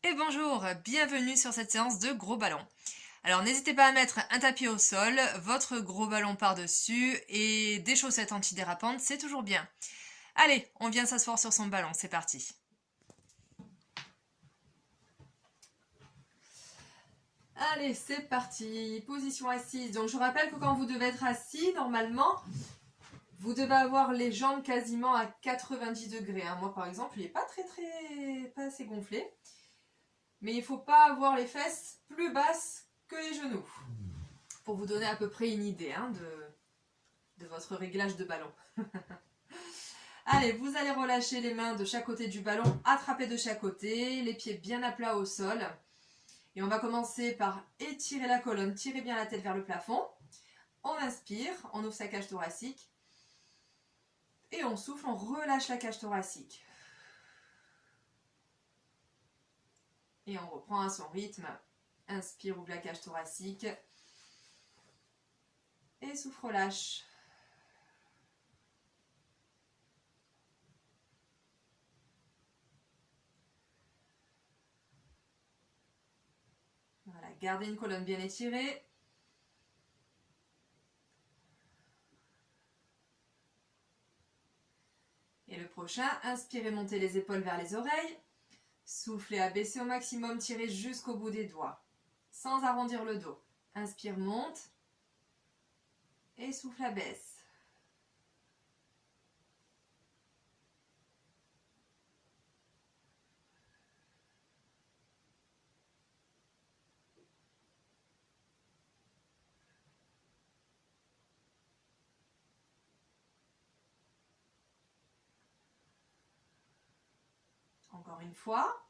Et bonjour, bienvenue sur cette séance de gros ballons. Alors n'hésitez pas à mettre un tapis au sol, votre gros ballon par-dessus et des chaussettes antidérapantes, c'est toujours bien. Allez, on vient s'asseoir sur son ballon, c'est parti. Allez, c'est parti, position assise. Donc je vous rappelle que quand vous devez être assis, normalement, vous devez avoir les jambes quasiment à 90 degrés. Moi par exemple, il n'est pas pas assez gonflé. Mais il ne faut pas avoir les fesses plus basses que les genoux. Pour vous donner à peu près une idée de votre réglage de ballon. Allez, vous allez relâcher les mains de chaque côté du ballon, attraper de chaque côté, les pieds bien à plat au sol. Et on va commencer par étirer la colonne, tirer bien la tête vers le plafond. On inspire, on ouvre sa cage thoracique. Et on souffle, on relâche la cage thoracique. Et on reprend à son rythme. Inspire, ouvre la cage thoracique. Et souffle, relâche. Voilà, gardez une colonne bien étirée. Et le prochain, inspirez, montez les épaules vers les oreilles. Soufflez, abaissez au maximum, tirez jusqu'au bout des doigts, sans arrondir le dos. Inspire, monte. Et souffle, abaisse. Encore une fois.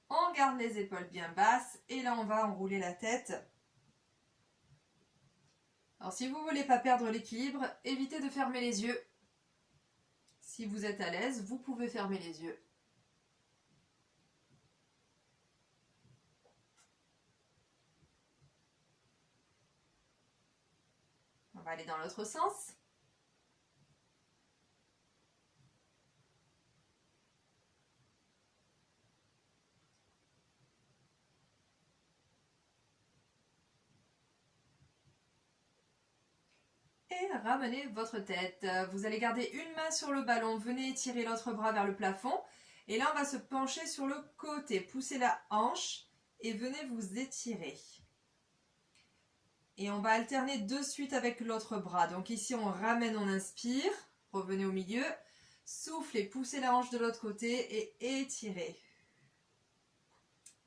On garde les épaules bien basses et là on va enrouler la tête. Alors si vous ne voulez pas perdre l'équilibre, évitez de fermer les yeux. Si vous êtes à l'aise, vous pouvez fermer les yeux. On va aller dans l'autre sens. Et ramenez votre tête. Vous allez garder une main sur le ballon. Venez étirer l'autre bras vers le plafond. Et là, on va se pencher sur le côté. Poussez la hanche et venez vous étirer. Et on va alterner de suite avec l'autre bras. Donc ici, on ramène, on inspire. Revenez au milieu. Soufflez, poussez la hanche de l'autre côté et étirez.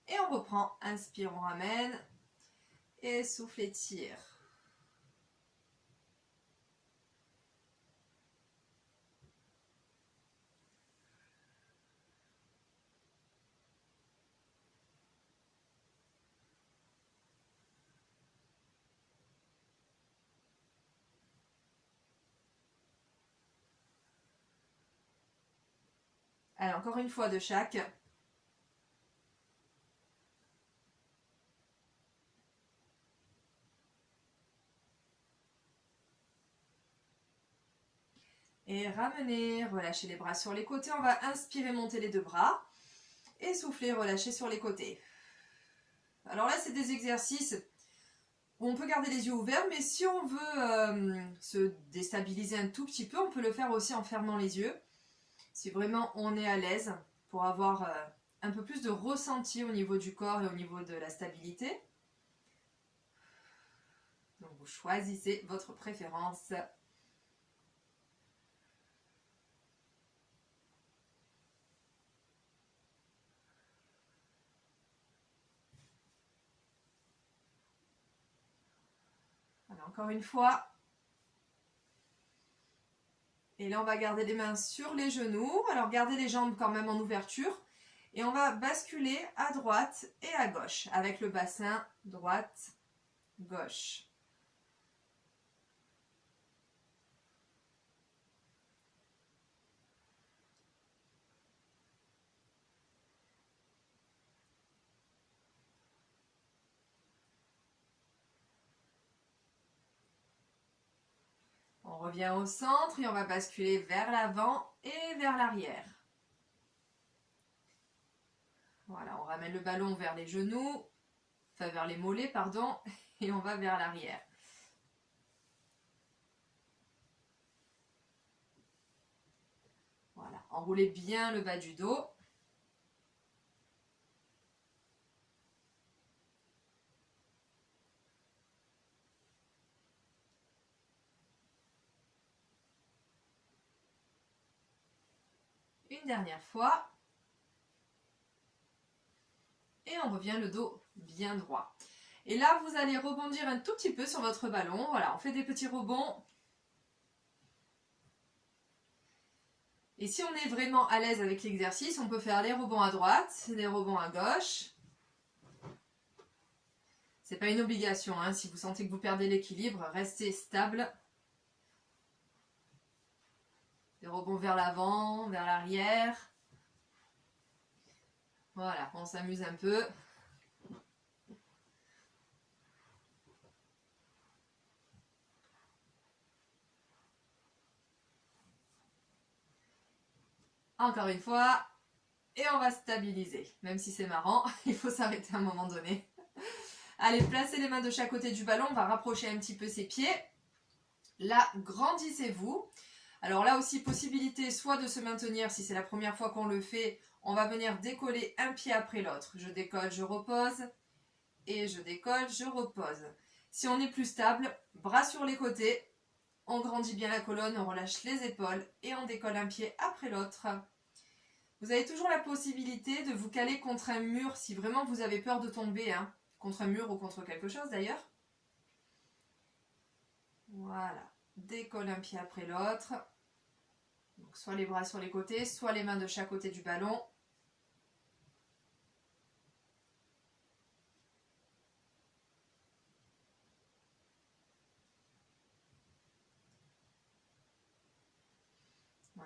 Et on reprend. Inspire, on ramène. Et souffle, étire. Allez, encore une fois de chaque. Et ramenez, relâchez les bras sur les côtés. On va inspirer, monter les deux bras. Et souffler, relâcher sur les côtés. Alors là, c'est des exercices où on peut garder les yeux ouverts, mais si on veut se déstabiliser un tout petit peu, on peut le faire aussi en fermant les yeux. Si vraiment on est à l'aise pour avoir un peu plus de ressenti au niveau du corps et au niveau de la stabilité. Donc vous choisissez votre préférence. Voilà, encore une fois. Et là, on va garder les mains sur les genoux. Alors, gardez les jambes quand même en ouverture. Et on va basculer à droite et à gauche avec le bassin droite, gauche. On revient au centre et on va basculer vers l'avant et vers l'arrière. Voilà, on ramène le ballon vers les genoux, enfin vers les mollets, pardon, et on va vers l'arrière. Voilà, enroulez bien le bas du dos. Une dernière fois. Et on revient le dos bien droit. Et là, vous allez rebondir un tout petit peu sur votre ballon. Voilà, on fait des petits rebonds. Et si on est vraiment à l'aise avec l'exercice, on peut faire les rebonds à droite, les rebonds à gauche. C'est pas une obligation, hein. Si vous sentez que vous perdez l'équilibre, restez stable. Des rebonds vers l'avant, vers l'arrière. Voilà, on s'amuse un peu. Encore une fois. Et on va stabiliser. Même si c'est marrant, il faut s'arrêter à un moment donné. Allez, placez les mains de chaque côté du ballon. On va rapprocher un petit peu ses pieds. Là, grandissez-vous. Alors là aussi, possibilité soit de se maintenir, si c'est la première fois qu'on le fait, on va venir décoller un pied après l'autre. Je décolle, je repose. Et je décolle, je repose. Si on est plus stable, bras sur les côtés. On grandit bien la colonne, on relâche les épaules et on décolle un pied après l'autre. Vous avez toujours la possibilité de vous caler contre un mur si vraiment vous avez peur de tomber, hein, contre un mur ou contre quelque chose d'ailleurs. Voilà, décolle un pied après l'autre. Donc soit les bras sur les côtés, soit les mains de chaque côté du ballon.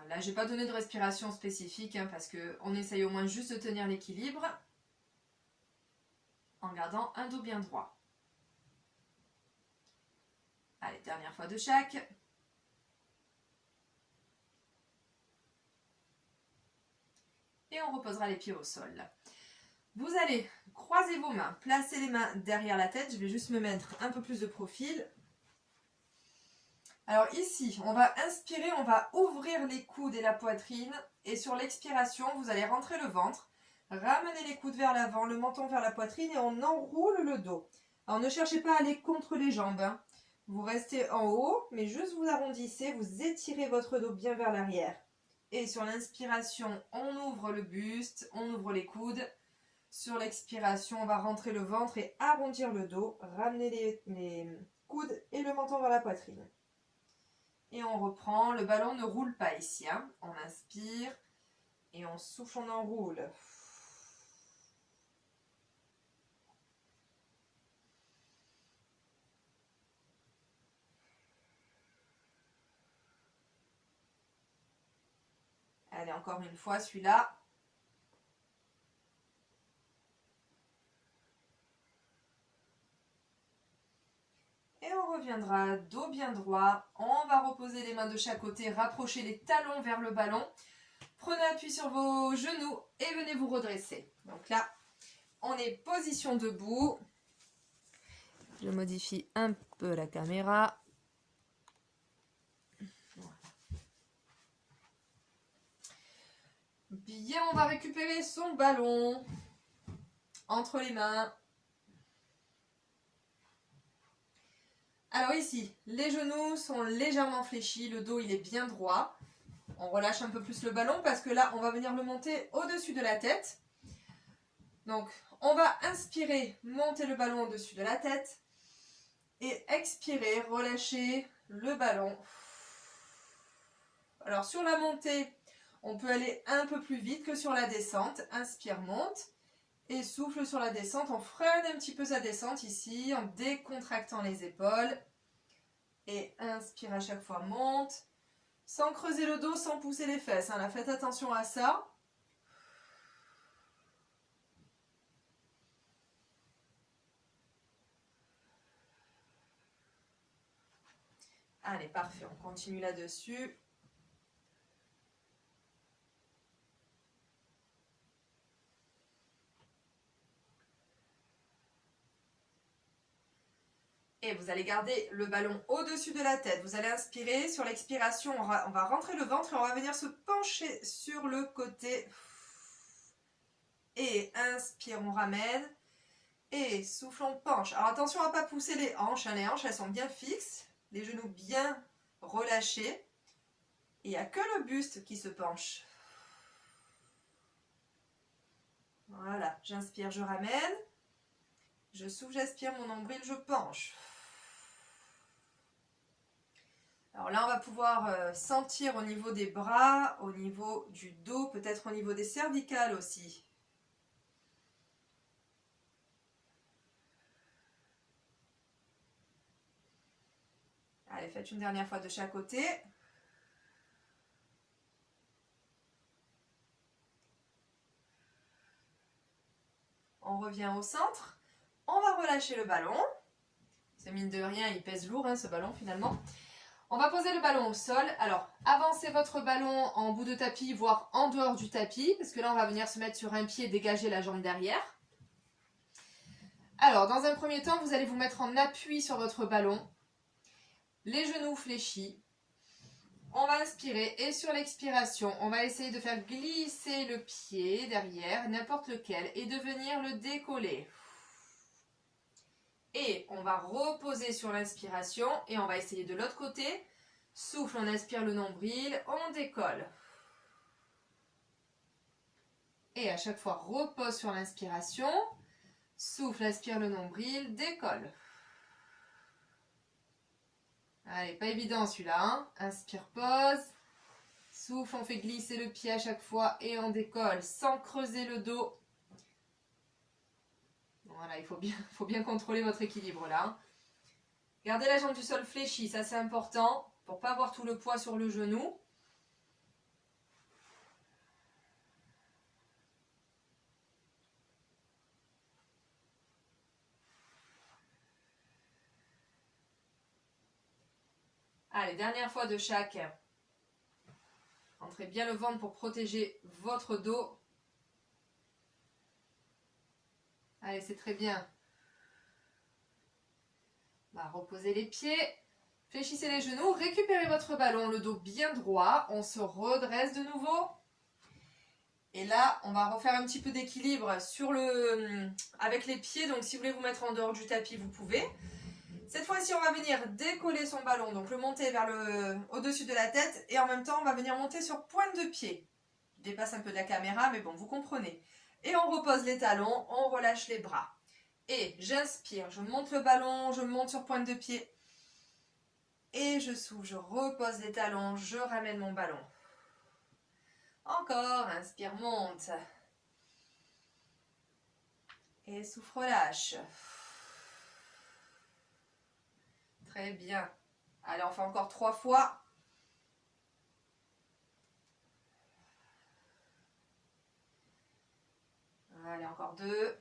Là, je n'ai pas donné de respiration spécifique hein, parce qu'on essaye au moins juste de tenir l'équilibre en gardant un dos bien droit. Allez, dernière fois de chaque. Et on reposera les pieds au sol. Vous allez croiser vos mains, placer les mains derrière la tête. Je vais juste me mettre un peu plus de profil. Alors ici, on va inspirer, on va ouvrir les coudes et la poitrine. Et sur l'expiration, vous allez rentrer le ventre. Ramenez les coudes vers l'avant, le menton vers la poitrine et on enroule le dos. Alors ne cherchez pas à aller contre les jambes. Hein. Vous restez en haut, mais juste vous arrondissez, vous étirez votre dos bien vers l'arrière. Et sur l'inspiration, on ouvre le buste, on ouvre les coudes. Sur l'expiration, on va rentrer le ventre et arrondir le dos. Ramener les coudes et le menton vers la poitrine. Et on reprend. Le ballon ne roule pas ici. Hein. On inspire et on souffle, on enroule. Allez, encore une fois, celui-là. Et on reviendra dos bien droit. On va reposer les mains de chaque côté, rapprocher les talons vers le ballon. Prenez appui sur vos genoux et venez vous redresser. Donc là, on est position debout. Je modifie un peu la caméra. Bien, on va récupérer son ballon entre les mains. Alors ici, les genoux sont légèrement fléchis, le dos il est bien droit. On relâche un peu plus le ballon parce que là, on va venir le monter au-dessus de la tête. Donc, on va inspirer, monter le ballon au-dessus de la tête. Et expirer, relâcher le ballon. Alors sur la montée, on peut aller un peu plus vite que sur la descente. Inspire, monte. Et souffle sur la descente. On freine un petit peu sa descente ici en décontractant les épaules. Et inspire à chaque fois, monte. Sans creuser le dos, sans pousser les fesses. Hein. Là, faites attention à ça. Allez, parfait. On continue là-dessus. Et vous allez garder le ballon au-dessus de la tête. Vous allez inspirer. Sur l'expiration, on va rentrer le ventre et on va venir se pencher sur le côté. Et inspire, on ramène. Et souffle, on penche. Alors attention à ne pas pousser les hanches. Hein. Les hanches, elles sont bien fixes. Les genoux bien relâchés. Et il n'y a que le buste qui se penche. Voilà, j'inspire, je ramène. Je souffle, j'aspire, mon nombril, je penche. Alors là, on va pouvoir sentir au niveau des bras, au niveau du dos, peut-être au niveau des cervicales aussi. Allez, faites une dernière fois de chaque côté. On revient au centre. On va relâcher le ballon. C'est mine de rien, il pèse lourd ce ballon finalement. On va poser le ballon au sol. Alors, avancez votre ballon en bout de tapis, voire en dehors du tapis, parce que là, on va venir se mettre sur un pied et dégager la jambe derrière. Alors, dans un premier temps, vous allez vous mettre en appui sur votre ballon, les genoux fléchis. On va inspirer et sur l'expiration, on va essayer de faire glisser le pied derrière, n'importe lequel, et de venir le décoller. Et on va reposer sur l'inspiration et on va essayer de l'autre côté. Souffle, on inspire le nombril, on décolle. Et à chaque fois, repose sur l'inspiration. Souffle, inspire le nombril, décolle. Allez, pas évident celui-là. Hein. Inspire, pose. Souffle, on fait glisser le pied à chaque fois et on décolle sans creuser le dos. Voilà, il faut bien contrôler votre équilibre là. Gardez la jambe du sol fléchie, ça c'est important pour ne pas avoir tout le poids sur le genou. Allez, dernière fois de chaque. Entrez bien le ventre pour protéger votre dos. Allez, c'est très bien. On va reposer les pieds. Fléchissez les genoux. Récupérez votre ballon, le dos bien droit. On se redresse de nouveau. Et là, on va refaire un petit peu d'équilibre avec les pieds. Donc, si vous voulez vous mettre en dehors du tapis, vous pouvez. Cette fois-ci, on va venir décoller son ballon. Donc, le monter au-dessus de la tête. Et en même temps, on va venir monter sur pointe de pied. Je dépasse un peu de la caméra, mais bon, vous comprenez. Et on repose les talons, on relâche les bras. Et j'inspire, je monte le ballon, je monte sur pointe de pied. Et je souffle, je repose les talons, je ramène mon ballon. Encore, inspire, monte. Et souffle, relâche. Très bien. Allez, on fait encore 3 fois. Allez, encore 2.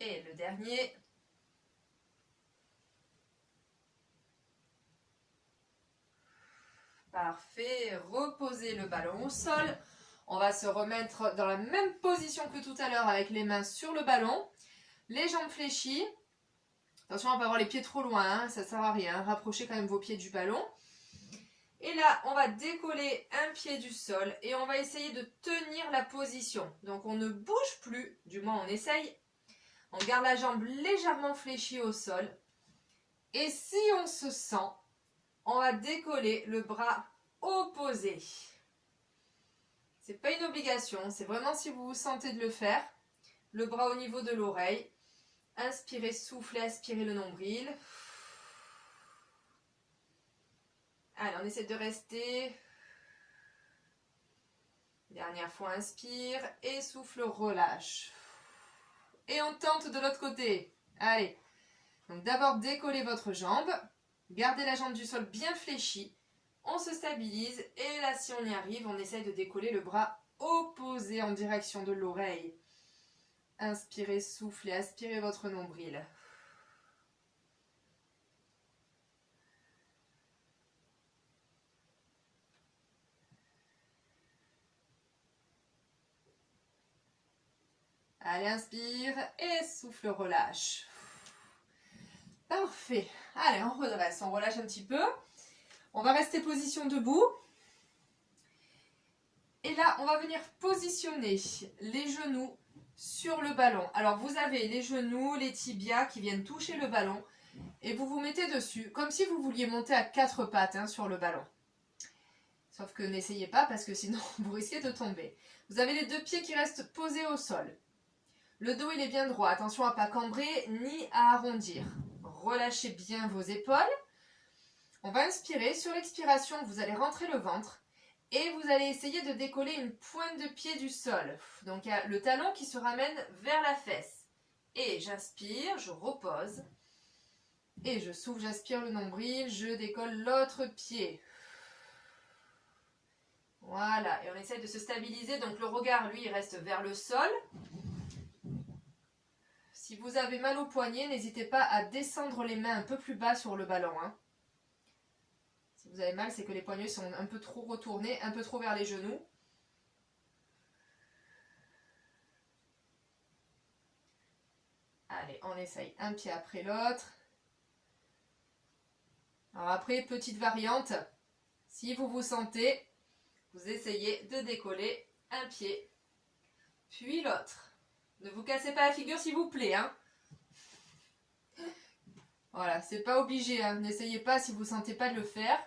Et le dernier. Parfait. Reposez le ballon au sol. On va se remettre dans la même position que tout à l'heure avec les mains sur le ballon. Les jambes fléchies. Attention à ne pas avoir les pieds trop loin, hein, ça ne sert à rien. Rapprochez quand même vos pieds du ballon. Et là, on va décoller un pied du sol et on va essayer de tenir la position. Donc on ne bouge plus, du moins on essaye. On garde la jambe légèrement fléchie au sol. Et si on se sent, on va décoller le bras opposé. C'est pas une obligation, c'est vraiment si vous vous sentez de le faire. Le bras au niveau de l'oreille. Inspirez, soufflez, aspirez le nombril. Allez, on essaie de rester. Dernière fois, inspire et souffle, relâche. Et on tente de l'autre côté. Allez. Donc d'abord, décollez votre jambe. Gardez la jambe du sol bien fléchie. On se stabilise. Et là, si on y arrive, on essaye de décoller le bras opposé en direction de l'oreille. Inspirez, soufflez, aspirez votre nombril. Allez, inspire et souffle, relâche. Parfait. Allez, on redresse, on relâche un petit peu. On va rester position debout. Et là, on va venir positionner les genoux sur le ballon. Alors, vous avez les genoux, les tibias qui viennent toucher le ballon. Et vous vous mettez dessus, comme si vous vouliez monter à 4 pattes sur le ballon. Sauf que n'essayez pas parce que sinon, vous risquez de tomber. Vous avez les 2 pieds qui restent posés au sol. Le dos, il est bien droit. Attention à ne pas cambrer ni à arrondir. Relâchez bien vos épaules. On va inspirer. Sur l'expiration, vous allez rentrer le ventre. Et vous allez essayer de décoller une pointe de pied du sol. Donc, il y a le talon qui se ramène vers la fesse. Et j'inspire, je repose. Et je souffle, j'aspire le nombril, je décolle l'autre pied. Voilà, et on essaye de se stabiliser. Donc, le regard, lui, il reste vers le sol. Si vous avez mal au poignet, n'hésitez pas à descendre les mains un peu plus bas sur le ballon. Si vous avez mal, c'est que les poignets sont un peu trop retournés, un peu trop vers les genoux. Allez, on essaye un pied après l'autre. Alors après, petite variante, si vous vous sentez, vous essayez de décoller un pied, puis l'autre. Ne vous cassez pas la figure s'il vous plaît. Voilà, c'est pas obligé. N'essayez pas si vous ne sentez pas de le faire.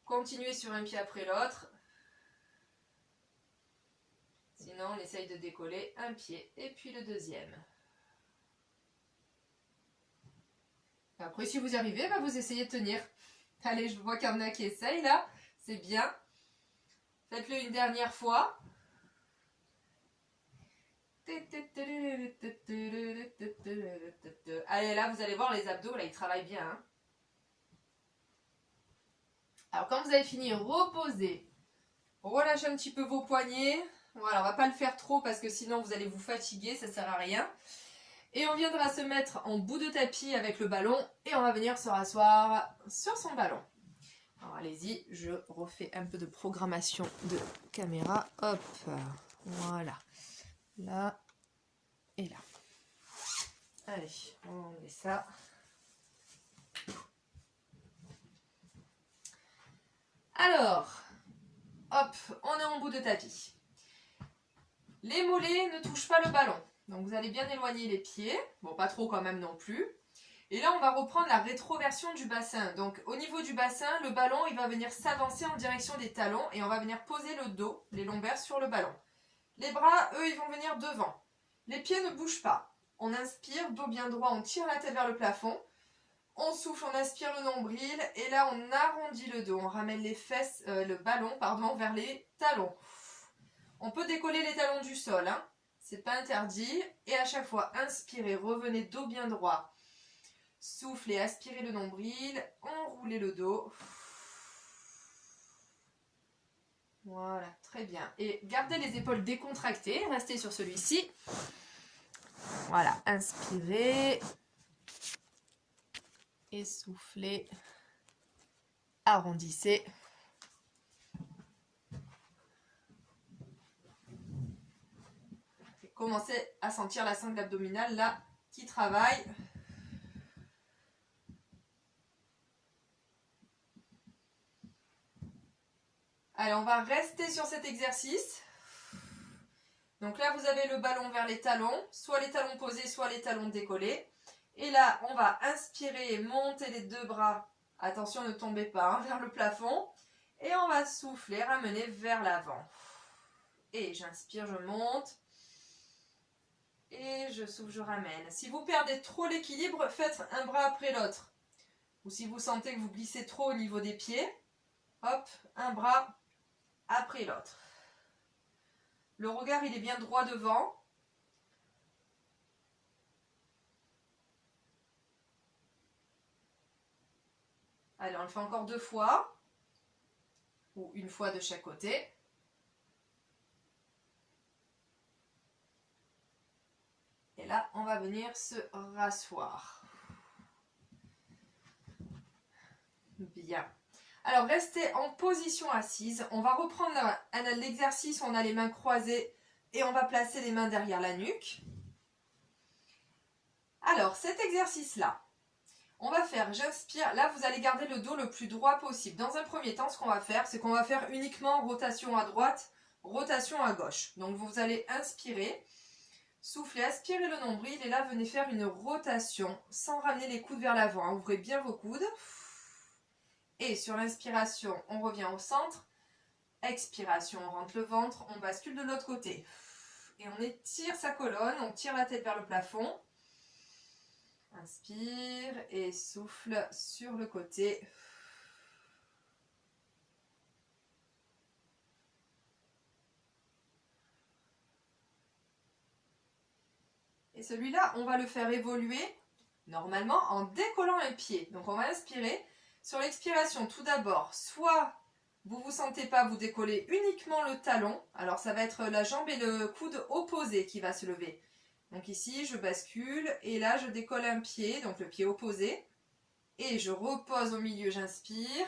Continuez sur un pied après l'autre. Sinon, on essaye de décoller un pied et puis le deuxième. Après, si vous y arrivez, vous essayez de tenir. Allez, je vois qu'il y en a qui essayent là. C'est bien. Faites-le une dernière fois. Allez, là, vous allez voir les abdos, là, ils travaillent bien. Alors, quand vous avez fini, reposez. Relâchez un petit peu vos poignets. Voilà, on va pas le faire trop parce que sinon, vous allez vous fatiguer, ça sert à rien. Et on viendra se mettre en bout de tapis avec le ballon et on va venir se rasseoir sur son ballon. Alors allez-y, je refais un peu de programmation de caméra. Hop, voilà. Là et là. Allez, on met ça. Alors, hop, on est en bout de tapis. Les mollets ne touchent pas le ballon. Donc vous allez bien éloigner les pieds. Bon, pas trop quand même non plus. Et là, on va reprendre la rétroversion du bassin. Donc au niveau du bassin, le ballon, il va venir s'avancer en direction des talons. Et on va venir poser le dos, les lombaires sur le ballon. Les bras, eux, ils vont venir devant. Les pieds ne bougent pas. On inspire, dos bien droit, on tire la tête vers le plafond. On souffle, on aspire le nombril. Et là, on arrondit le dos. On ramène les fesses, le ballon, vers les talons. On peut décoller les talons du sol, c'est pas interdit. Et à chaque fois, inspirez, revenez dos bien droit. Soufflez, aspirez le nombril, enroulez le dos. Voilà, très bien. Et gardez les épaules décontractées, restez sur celui-ci. Voilà, inspirez. Et soufflez. Arrondissez. Commencez à sentir la sangle abdominale là qui travaille. Allez, on va rester sur cet exercice. Donc là, vous avez le ballon vers les talons, soit les talons posés, soit les talons décollés. Et là, on va inspirer, monter les 2 bras. Attention, ne tombez pas vers le plafond. Et on va souffler, ramener vers l'avant. Et j'inspire, je monte. Et je souffle, je ramène. Si vous perdez trop l'équilibre, faites un bras après l'autre. Ou si vous sentez que vous glissez trop au niveau des pieds, hop, un bras après l'autre. Le regard, il est bien droit devant. Allez, on le fait encore 2 fois. Ou une fois de chaque côté. Et là, on va venir se rasseoir. Bien. Alors, restez en position assise. On va reprendre l'exercice où on a les mains croisées Et on va placer les mains derrière la nuque. Alors, cet exercice-là, on va faire, j'inspire, là vous allez garder le dos le plus droit possible. Dans un premier temps, ce qu'on va faire, c'est qu'on va faire uniquement rotation à droite, rotation à gauche. Donc vous allez inspirer, souffler, aspirer le nombril et là venez faire une rotation sans ramener les coudes vers l'avant. Ouvrez bien vos coudes. Et sur l'inspiration, on revient au centre. Expiration, on rentre le ventre, on bascule de l'autre côté. Et on étire sa colonne, on tire la tête vers le plafond. Inspire et souffle sur le côté. Et celui-là, on va le faire évoluer normalement en décollant les pieds. Donc on va inspirer. Sur l'expiration, tout d'abord, soit vous ne vous sentez pas, vous décollez uniquement le talon. Alors ça va être la jambe et le coude opposé qui va se lever. Donc ici, je bascule et là, je décolle un pied, donc le pied opposé. Et je repose au milieu, j'inspire.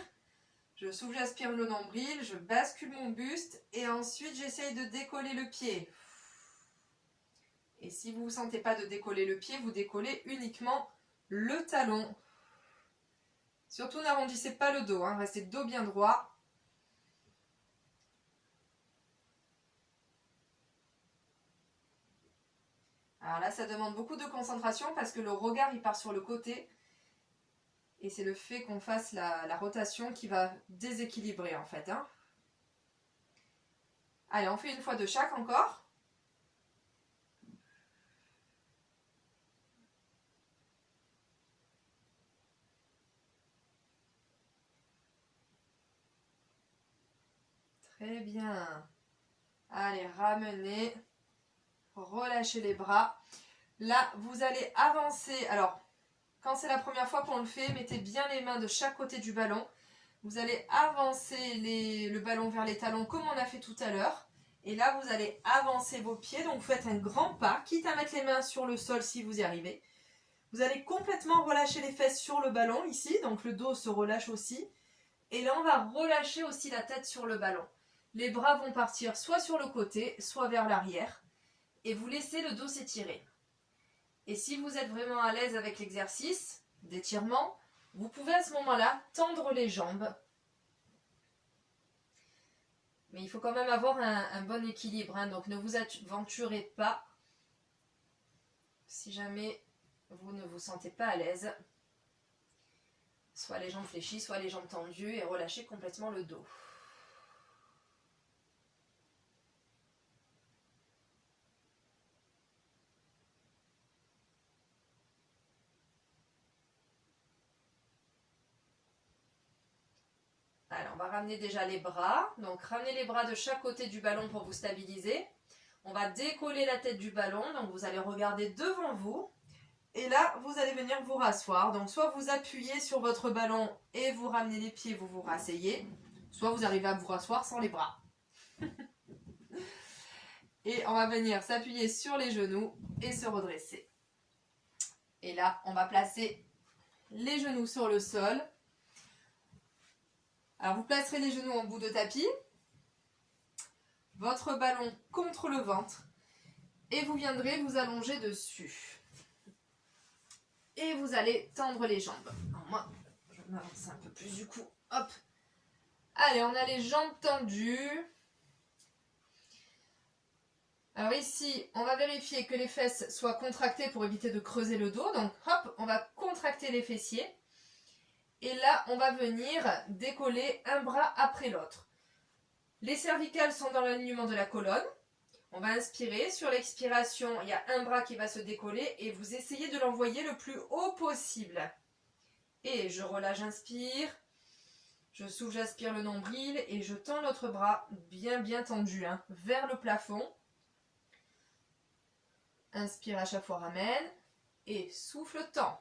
Je souffle, j'aspire le nombril, je bascule mon buste et ensuite, j'essaye de décoller le pied. Et si vous ne sentez pas de décoller le pied, vous décollez uniquement le talon. Surtout, n'arrondissez pas le dos, hein, restez dos bien droit. Alors là, ça demande beaucoup de concentration parce que le regard, il part sur le côté. Et c'est le fait qu'on fasse la rotation qui va déséquilibrer en fait. Hein. Allez, on fait une fois de chaque encore. Très bien. Allez, ramenez. Relâchez les bras. Là, vous allez avancer. Alors, quand c'est la première fois qu'on le fait, mettez bien les mains de chaque côté du ballon. Vous allez avancer le ballon vers les talons comme on a fait tout à l'heure. Et là, vous allez avancer vos pieds. Donc, vous faites un grand pas, quitte à mettre les mains sur le sol si vous y arrivez. Vous allez complètement relâcher les fesses sur le ballon ici. Donc, le dos se relâche aussi. Et là, on va relâcher aussi la tête sur le ballon. Les bras vont partir soit sur le côté, soit vers l'arrière. Et vous laissez le dos s'étirer. Et si vous êtes vraiment à l'aise avec l'exercice d'étirement, vous pouvez à ce moment-là tendre les jambes. Mais il faut quand même avoir un bon équilibre, hein, donc ne vous aventurez pas si jamais vous ne vous sentez pas à l'aise. Soit les jambes fléchies, soit les jambes tendues et relâchez complètement le dos. Alors, on va ramener déjà les bras. Donc, ramenez les bras de chaque côté du ballon pour vous stabiliser. On va décoller la tête du ballon. Donc, vous allez regarder devant vous. Et là, vous allez venir vous rasseoir. Donc, soit vous appuyez sur votre ballon et vous ramenez les pieds, vous vous rasseyez. Soit vous arrivez à vous rasseoir sans les bras. Et on va venir s'appuyer sur les genoux et se redresser. Et là, on va placer les genoux sur le sol. Alors, vous placerez les genoux en bout de tapis, votre ballon contre le ventre et vous viendrez vous allonger dessus. Et vous allez tendre les jambes. Alors moi, je vais m'avancer un peu plus du coup. Hop. Allez, on a les jambes tendues. Alors ici, on va vérifier que les fesses soient contractées pour éviter de creuser le dos. Donc hop, on va contracter les fessiers. Et là, on va venir décoller un bras après l'autre. Les cervicales sont dans l'alignement de la colonne. On va inspirer. Sur l'expiration, il y a un bras qui va se décoller et vous essayez de l'envoyer le plus haut possible. Et je relâche, j'inspire. Je souffle, j'aspire le nombril et je tends l'autre bras bien tendu hein, vers le plafond. Inspire, à chaque fois ramène et souffle, tend.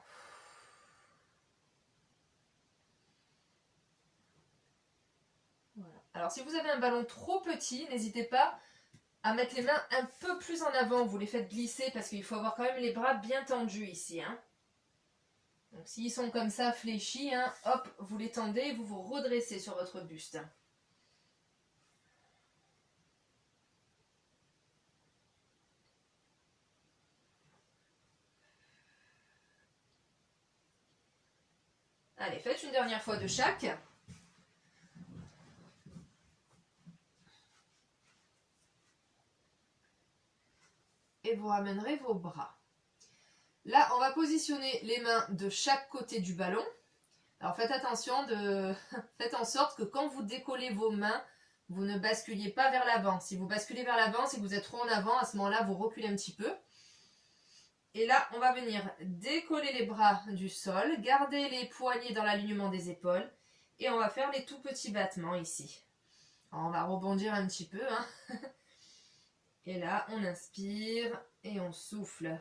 Voilà. Alors si vous avez un ballon trop petit, n'hésitez pas à mettre les mains un peu plus en avant. Vous les faites glisser parce qu'il faut avoir quand même les bras bien tendus ici. Hein. Donc s'ils sont comme ça fléchis, hein, hop, vous les tendez, vous vous redressez sur votre buste. Allez, faites une dernière fois de chaque. Et vous ramènerez vos bras. Là, on va positionner les mains de chaque côté du ballon. Alors faites attention, faites en sorte que quand vous décollez vos mains, vous ne basculiez pas vers l'avant. Si vous basculez vers l'avant, c'est que vous êtes trop en avant. À ce moment-là, vous reculez un petit peu. Et là, on va venir décoller les bras du sol, garder les poignets dans l'alignement des épaules. Et on va faire les tout petits battements ici. Alors, on va rebondir un petit peu. Hein. Et là, on inspire et on souffle.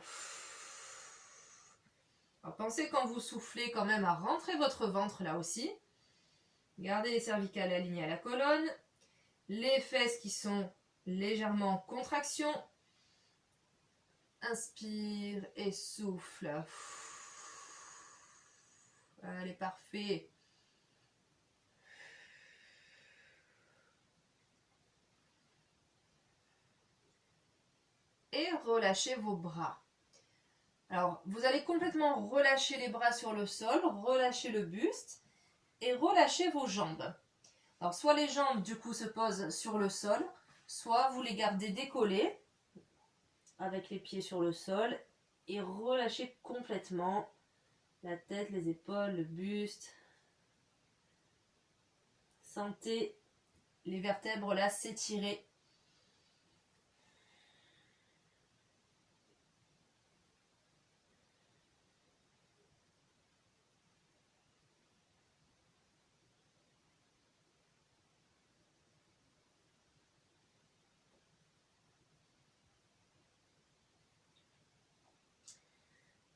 Alors, pensez quand vous soufflez quand même à rentrer votre ventre là aussi. Gardez les cervicales alignées à la colonne. Les fesses qui sont légèrement en contraction. Inspire et souffle. Allez, parfait. Et relâchez vos bras. Alors, vous allez complètement relâcher les bras sur le sol, relâcher le buste et relâcher vos jambes. Alors, soit les jambes, du coup, se posent sur le sol, soit vous les gardez décollées avec les pieds sur le sol et relâchez complètement la tête, les épaules, le buste. Sentez les vertèbres là s'étirer.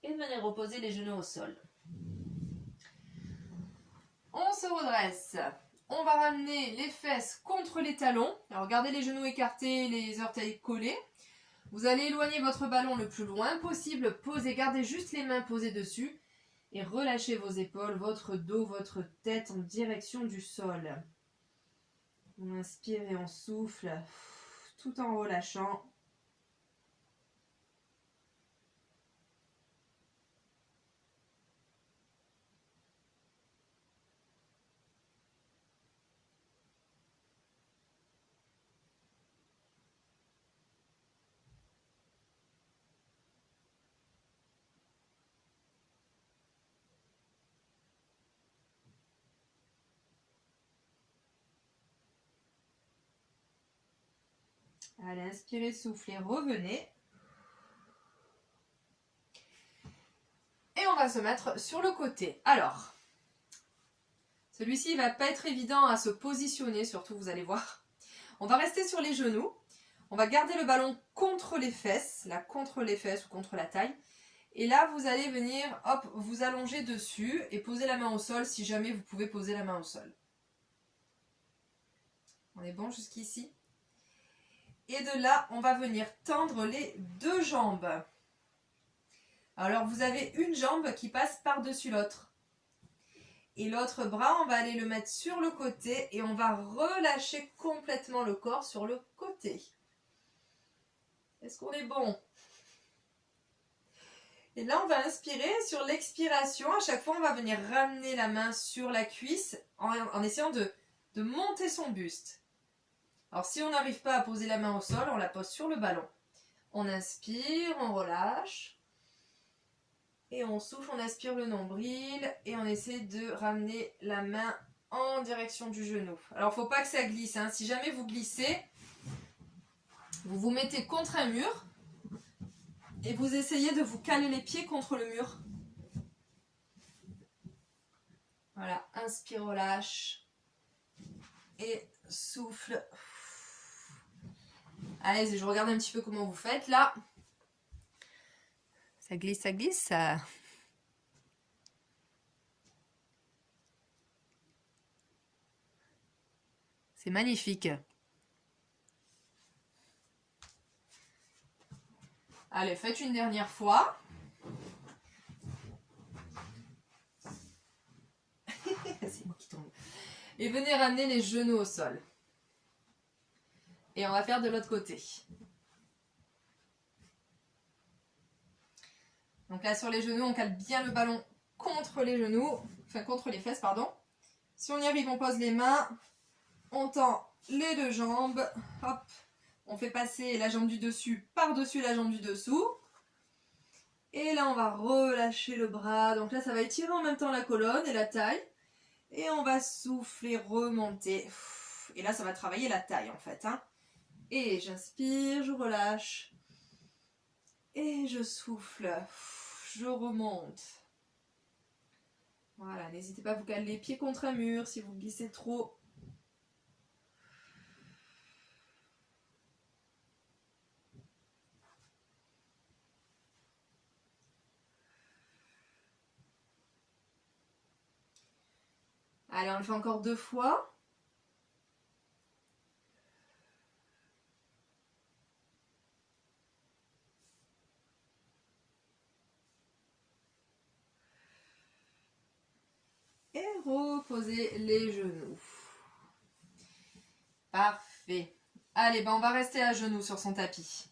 Et venez reposer les genoux au sol. On se redresse. On va ramener les fesses contre les talons. Alors gardez les genoux écartés, les orteils collés. Vous allez éloigner votre ballon le plus loin possible. Posez, gardez juste les mains posées dessus. Et relâchez vos épaules, votre dos, votre tête en direction du sol. On inspire et on souffle tout en relâchant. Allez, inspirez, soufflez, revenez. Et on va se mettre sur le côté. Alors, celui-ci ne va pas être évident à se positionner, surtout vous allez voir. On va rester sur les genoux. On va garder le ballon contre les fesses, là contre les fesses ou contre la taille. Et là, vous allez venir, hop, vous allonger dessus et poser la main au sol si jamais vous pouvez poser la main au sol. On est bon jusqu'ici? Et de là, on va venir tendre les deux jambes. Alors, vous avez une jambe qui passe par-dessus l'autre. Et l'autre bras, on va aller le mettre sur le côté et on va relâcher complètement le corps sur le côté. Est-ce qu'on est bon? Et là, on va inspirer. Sur l'expiration, à chaque fois, on va venir ramener la main sur la cuisse en essayant de monter son buste. Alors, si on n'arrive pas à poser la main au sol, on la pose sur le ballon. On inspire, on relâche. Et on souffle, on aspire le nombril. Et on essaie de ramener la main en direction du genou. Alors, il ne faut pas que ça glisse. Hein. Si jamais vous glissez, vous vous mettez contre un mur. Et vous essayez de vous caler les pieds contre le mur. Voilà, inspire, relâche. Et souffle. Allez, je regarde un petit peu comment vous faites là. Ça glisse, ça glisse, ça. C'est magnifique. Allez, faites une dernière fois. C'est moi qui tombe. Et venez ramener les genoux au sol. Et on va faire de l'autre côté. Donc là, sur les genoux, on cale bien le ballon contre les genoux. enfin contre les fesses, pardon. Si on y arrive, on pose les mains, on tend les deux jambes, hop, on fait passer la jambe du dessus par-dessus la jambe du dessous. Et là, on va relâcher le bras. Donc là, ça va étirer en même temps la colonne et la taille. Et on va souffler, remonter. Et là, ça va travailler la taille en fait. Hein. Et j'inspire, je relâche. Et je souffle. Je remonte. Voilà, n'hésitez pas à vous caler les pieds contre un mur si vous glissez trop. Allez, on le fait encore 2 fois. Et reposez les genoux. Parfait. Allez, ben on va rester à genoux sur son tapis.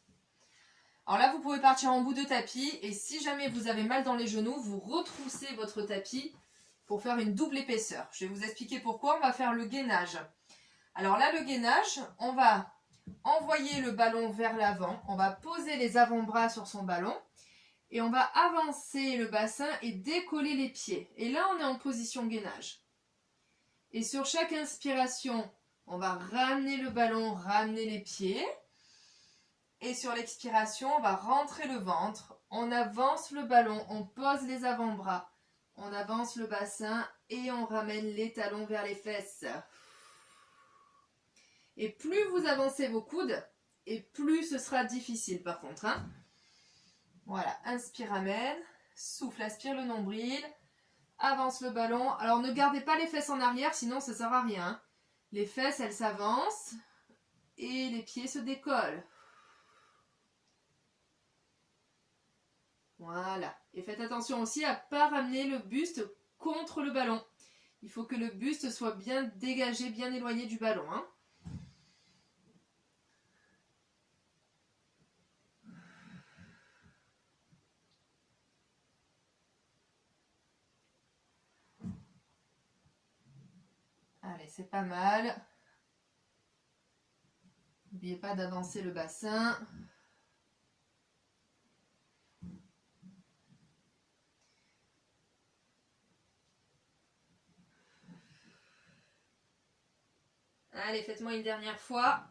Alors là, vous pouvez partir en bout de tapis. Et si jamais vous avez mal dans les genoux, vous retroussez votre tapis pour faire une double épaisseur. Je vais vous expliquer pourquoi. On va faire le gainage. Alors là, le gainage, on va envoyer le ballon vers l'avant. On va poser les avant-bras sur son ballon. Et on va avancer le bassin et décoller les pieds. Et là, on est en position gainage. Et sur chaque inspiration, on va ramener le ballon, ramener les pieds. Et sur l'expiration, on va rentrer le ventre. On avance le ballon, on pose les avant-bras. On avance le bassin et on ramène les talons vers les fesses. Et plus vous avancez vos coudes, et plus ce sera difficile par contre. Hein. Voilà, inspire, ramène, souffle, aspire le nombril, avance le ballon. Alors ne gardez pas les fesses en arrière, sinon ça ne sert à rien. Les fesses, elles s'avancent et les pieds se décollent. Voilà. Et faites attention aussi à ne pas ramener le buste contre le ballon. Il faut que le buste soit bien dégagé, bien éloigné du ballon. Hein. Allez, c'est pas mal. N'oubliez pas d'avancer le bassin. Allez, faites-moi une dernière fois.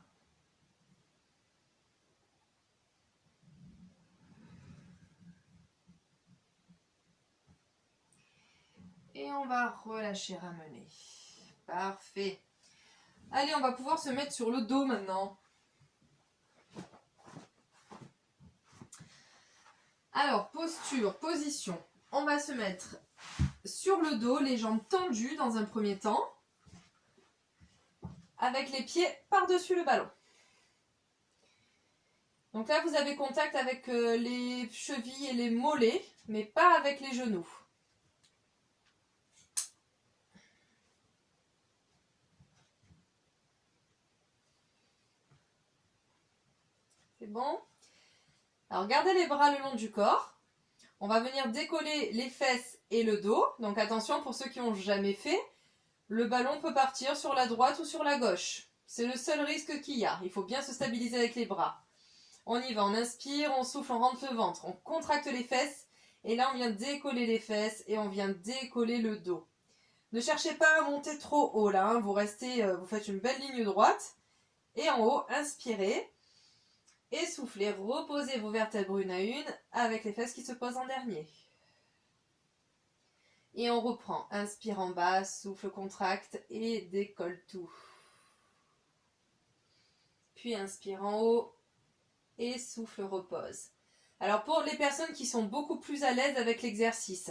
Et on va relâcher, ramener. Parfait. Allez, on va pouvoir se mettre sur le dos maintenant. Alors, posture, position. On va se mettre sur le dos, les jambes tendues dans un premier temps. Avec les pieds par-dessus le ballon. Donc là, vous avez contact avec les chevilles et les mollets, mais pas avec les genoux. C'est bon? Alors, gardez les bras le long du corps. On va venir décoller les fesses et le dos. Donc attention, pour ceux qui n'ont jamais fait, le ballon peut partir sur la droite ou sur la gauche. C'est le seul risque qu'il y a. Il faut bien se stabiliser avec les bras. On y va, on inspire, on souffle, on rentre le ventre. On contracte les fesses. Et là, on vient décoller les fesses et on vient décoller le dos. Ne cherchez pas à monter trop haut là. Hein. Vous faites une belle ligne droite. Et en haut, inspirez. Et soufflez, reposez vos vertèbres une à une avec les fesses qui se posent en dernier. Et on reprend. Inspire en bas, souffle, contracte et décolle tout. Puis inspire en haut et souffle, repose. Alors pour les personnes qui sont beaucoup plus à l'aise avec l'exercice,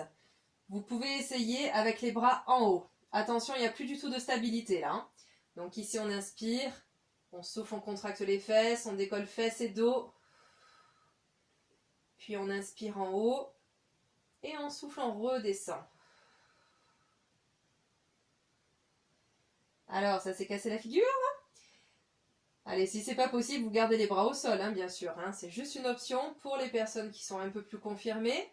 vous pouvez essayer avec les bras en haut. Attention, il n'y a plus du tout de stabilité là. Hein. Donc ici on inspire, on souffle, on contracte les fesses, on décolle fesses et dos. Puis on inspire en haut et on souffle, on redescend. Alors, ça s'est cassé la figure? Allez, si c'est pas possible, vous gardez les bras au sol, hein, bien sûr. Hein. C'est juste une option pour les personnes qui sont un peu plus confirmées.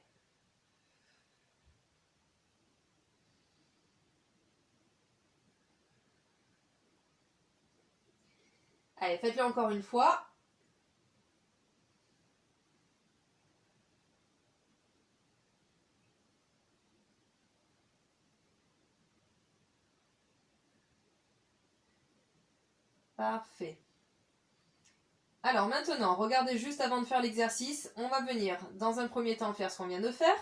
Allez, faites-le encore une fois. Parfait. Alors maintenant, regardez juste avant de faire l'exercice, on va venir dans un premier temps faire ce qu'on vient de faire.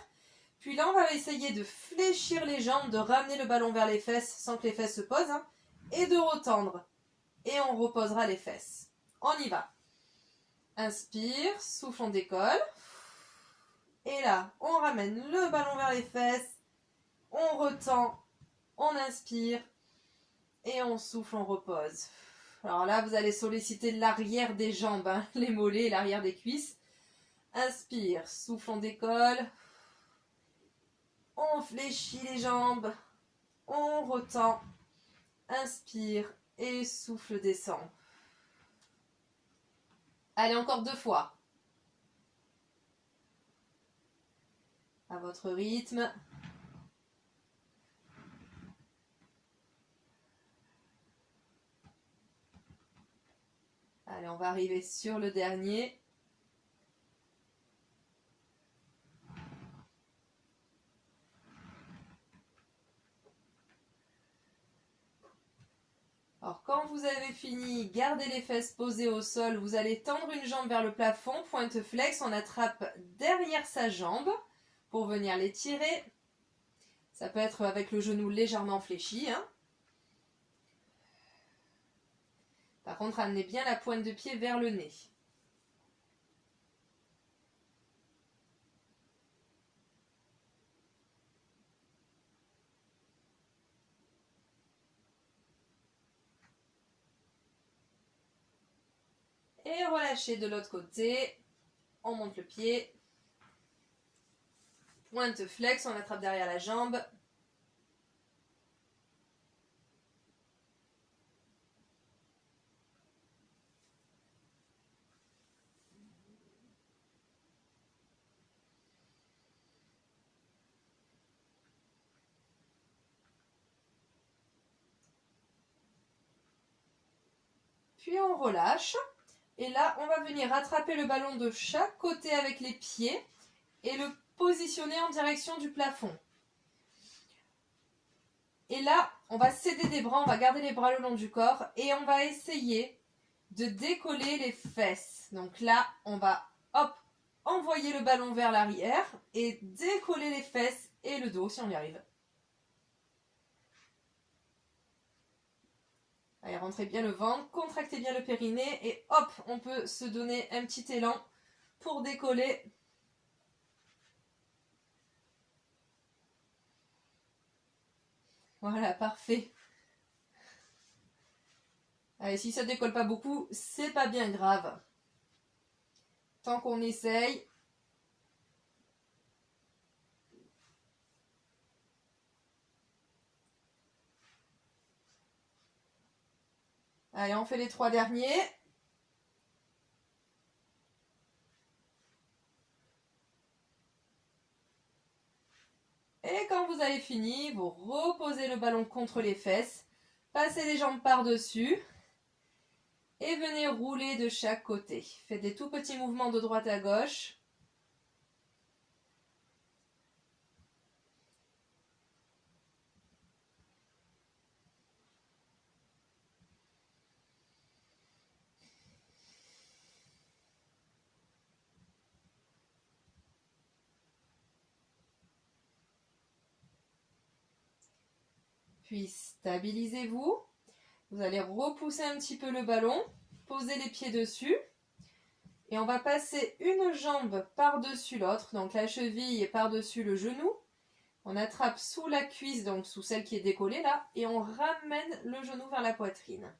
Puis là, on va essayer de fléchir les jambes, de ramener le ballon vers les fesses sans que les fesses se posent. Hein, et de retendre. Et on reposera les fesses. On y va. Inspire, souffle, on décolle. Et là, on ramène le ballon vers les fesses. On retend, on inspire. Et on souffle, on repose. Alors là, vous allez solliciter l'arrière des jambes, hein, les mollets et l'arrière des cuisses. Inspire, souffle, on décolle. On fléchit les jambes. On retend. Inspire et souffle, descend. Allez, encore 2 fois. À votre rythme. Allez, on va arriver sur le dernier. Alors, quand vous avez fini, gardez les fesses posées au sol. Vous allez tendre une jambe vers le plafond, pointe flex. On attrape derrière sa jambe pour venir l'étirer. Ça peut être avec le genou légèrement fléchi. Hein. Par contre, amenez bien la pointe de pied vers le nez. Et relâchez de l'autre côté. On monte le pied. Pointe flex, on attrape derrière la jambe. Puis on relâche. Et là, on va venir attraper le ballon de chaque côté avec les pieds et le positionner en direction du plafond. Et là, on va céder des bras, on va garder les bras le long du corps et on va essayer de décoller les fesses. Donc là, on va envoyer le ballon vers l'arrière et décoller les fesses et le dos si on y arrive. Allez, rentrez bien le ventre, contractez bien le périnée et hop, on peut se donner un petit élan pour décoller. Voilà, parfait. Allez, si ça décolle pas beaucoup, c'est pas bien grave. Tant qu'on essaye. Allez, on fait les 3 derniers. Et quand vous avez fini, vous reposez le ballon contre les fesses, passez les jambes par-dessus et venez rouler de chaque côté. Faites des tout petits mouvements de droite à gauche. Puis stabilisez-vous. Vous allez repousser un petit peu le ballon, poser les pieds dessus. Et on va passer une jambe par-dessus l'autre, donc la cheville par-dessus le genou. On attrape sous la cuisse, donc sous celle qui est décollée là, et on ramène le genou vers la poitrine.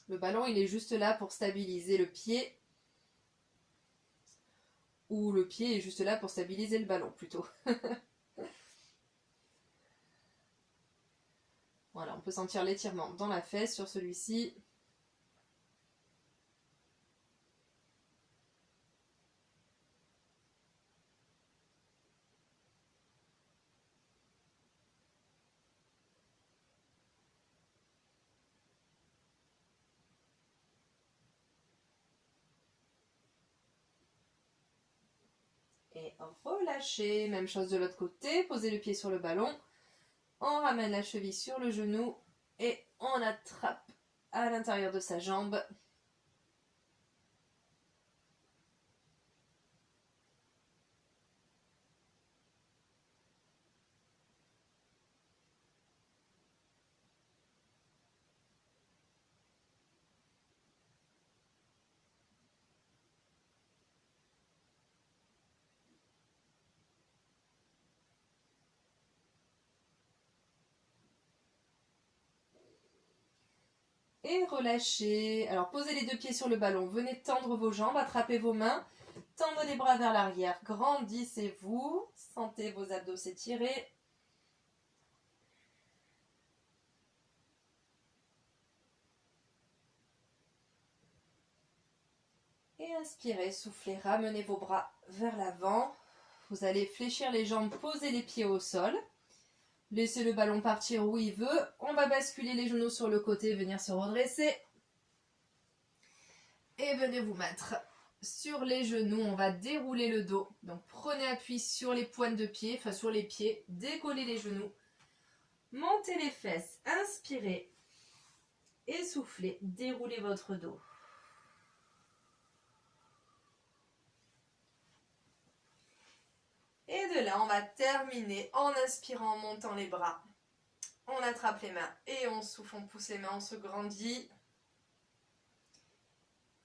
Le ballon, il est juste là pour stabiliser le pied. Ou le pied est juste là pour stabiliser le ballon, plutôt. Voilà, on peut sentir l'étirement dans la fesse sur celui-ci. et relâchez. Même chose de l'autre côté, posez le pied sur le ballon. On ramène la cheville sur le genou et on attrape à l'intérieur de sa jambe. Et relâchez. Alors posez les deux pieds sur le ballon. Venez tendre vos jambes, attrapez vos mains. Tendez les bras vers l'arrière. Grandissez-vous. Sentez vos abdos s'étirer. Et inspirez, soufflez, ramenez vos bras vers l'avant. Vous allez fléchir les jambes, poser les pieds au sol. Laissez le ballon partir où il veut. On va basculer les genoux sur le côté, venir se redresser. Et venez vous mettre sur les genoux. On va dérouler le dos. Donc prenez appui sur les pointes de pied, enfin sur les pieds. Décollez les genoux. Montez les fesses. Inspirez. Et soufflez. Déroulez votre dos. Et de là, on va terminer en inspirant, en montant les bras. On attrape les mains et on souffle, on pousse les mains, on se grandit.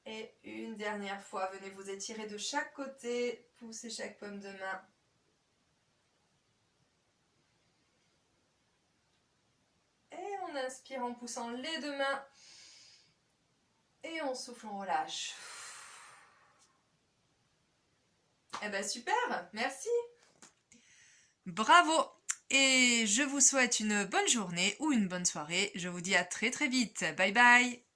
Et une dernière fois, venez vous étirer de chaque côté, poussez chaque paume de main. Et on inspire en poussant les deux mains. Et on souffle, on relâche. Eh ben super, merci. Bravo. Et je vous souhaite une bonne journée ou une bonne soirée. Je vous dis à très très vite. Bye bye.